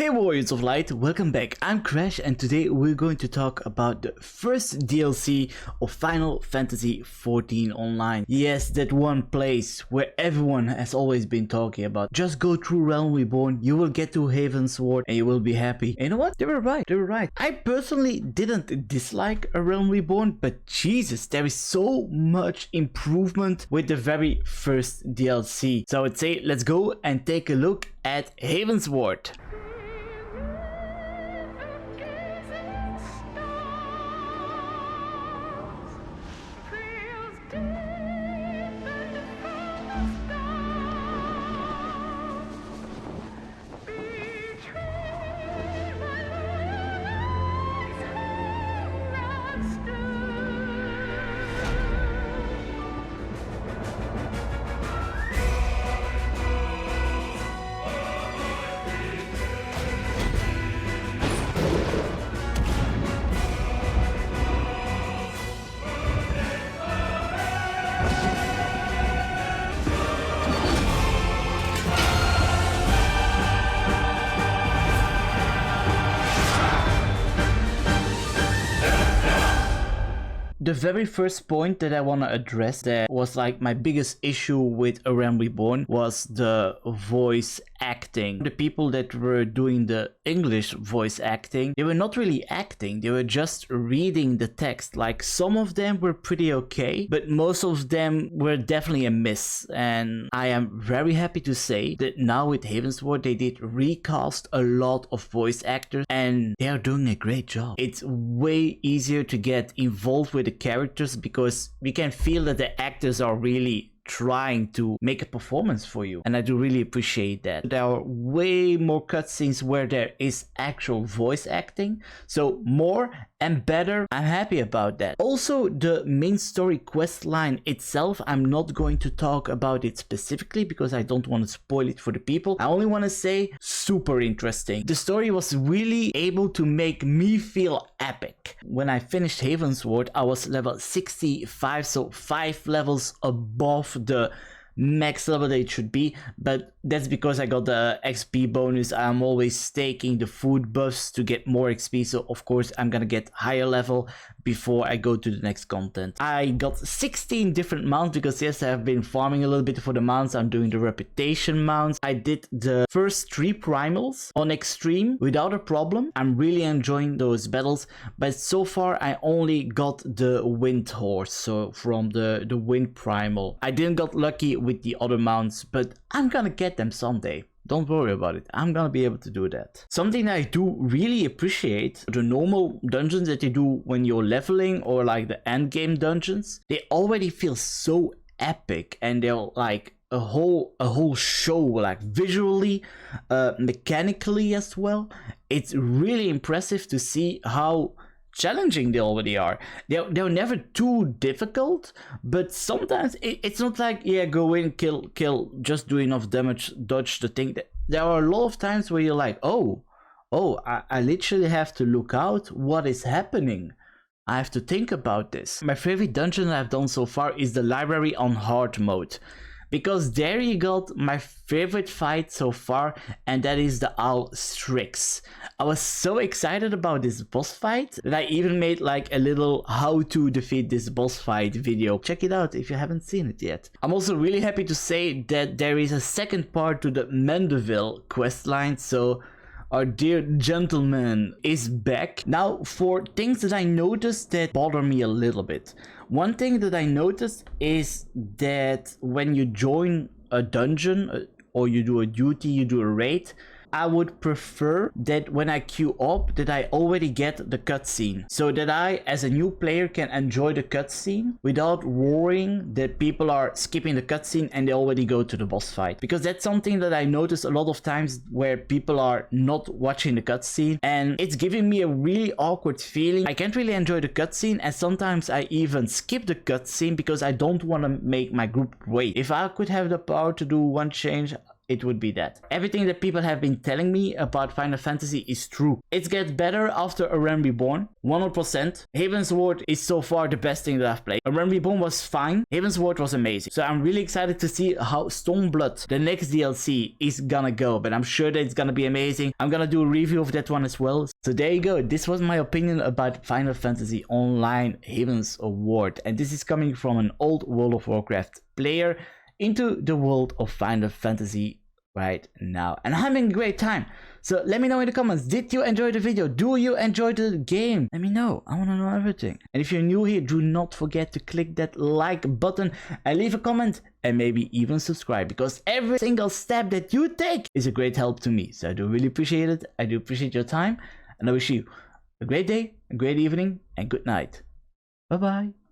Hey Warriors of Light, welcome back. I'm CRACH and today we're going to talk about the first DLC of Final Fantasy XIV Online. Yes, that one place where everyone has always been talking about. Just go through Realm Reborn, you will get to Heavensward and you will be happy. And you know what? They were right. I personally didn't dislike a Realm Reborn, but Jesus, there is so much improvement with the very first DLC. So I would say let's go and take a look at Heavensward. The very first point that I want to address that was like my biggest issue with A Realm Reborn was the voice acting. The people that were doing the English voice acting, they were not really acting, they were just reading the text. Like some of them were pretty okay, but most of them were definitely a miss. And I am very happy to say that now with Heavensward they did recast a lot of voice actors and they are doing a great job. It's way easier to get involved with the characters because we can feel that the actors are really trying to make a performance for you, and I do really appreciate that. There are way more cutscenes where there is actual voice acting, so more and better. I'm happy about that. Also, the main story quest line itself, I'm not going to talk about it specifically because I don't want to spoil it for the people. I only want to say super interesting. The story was really able to make me feel epic. When I finished Heavensward, I was level 65, so 5 levels above the max level that it should be, but that's because I got the XP bonus. I'm always staking the food buffs to get more XP, so of course I'm gonna get higher level before I go to the next content. I got 16 different mounts because yes, I have been farming a little bit for the mounts. I'm doing the reputation mounts. I did the first 3 primals on extreme without a problem. I'm really enjoying those battles, but so far I only got the wind horse, so from the wind primal. I didn't got lucky with the other mounts, but I'm gonna get them someday. Don't worry about it, I'm gonna be able to do that. Something that I do really appreciate, the normal dungeons that you do when you're leveling or like the end game dungeons, they already feel so epic and they're like a whole show, like visually, mechanically as well. It's really impressive to see how challenging they already are. They're never too difficult, but sometimes it's not like, yeah, go in, kill, just do enough damage, dodge the thing. There are a lot of times where you're like, oh, I literally have to look out what is happening. I have to think about this. My favorite dungeon I've done so far is the library on hard mode, because there you got my favorite fight so far, and that is the Owl Strix. I was so excited about this boss fight that I even made like a little how to defeat this boss fight video. Check it out if you haven't seen it yet. I'm also really happy to say that there is a second part to the Mandeville questline, so our dear gentleman is back. Now, for things that I noticed that bother me a little bit. One thing that I noticed is that when you join a dungeon or you do a duty, you do a raid, I would prefer that when I queue up that I already get the cutscene, so that I as a new player can enjoy the cutscene without worrying that people are skipping the cutscene and they already go to the boss fight. Because that's something that I notice a lot of times where people are not watching the cutscene and it's giving me a really awkward feeling. I can't really enjoy the cutscene and sometimes I even skip the cutscene because I don't want to make my group wait. If I could have the power to do one change, it would be that. Everything that people have been telling me about Final Fantasy is true. It gets better after A Realm Reborn, 100%. Heavensward is so far the best thing that I've played. A Realm Reborn was fine, Heavensward was amazing. So I'm really excited to see how Stormblood, the next DLC, is gonna go, but I'm sure that it's gonna be amazing. I'm gonna do a review of that one as well. So there you go, this was my opinion about Final Fantasy Online Heavensward, and this is coming from an old World of Warcraft player into the world of Final Fantasy right now, and I'm having a great time. So let me know in the comments, did you enjoy the video? Do you enjoy the game? Let me know, I want to know everything. And if you're new here, do not forget to click that like button and leave a comment, and maybe even subscribe, because every single step that you take is a great help to me. So I do really appreciate it. I do appreciate your time, and I wish you a great day, a great evening, and good night. Bye bye.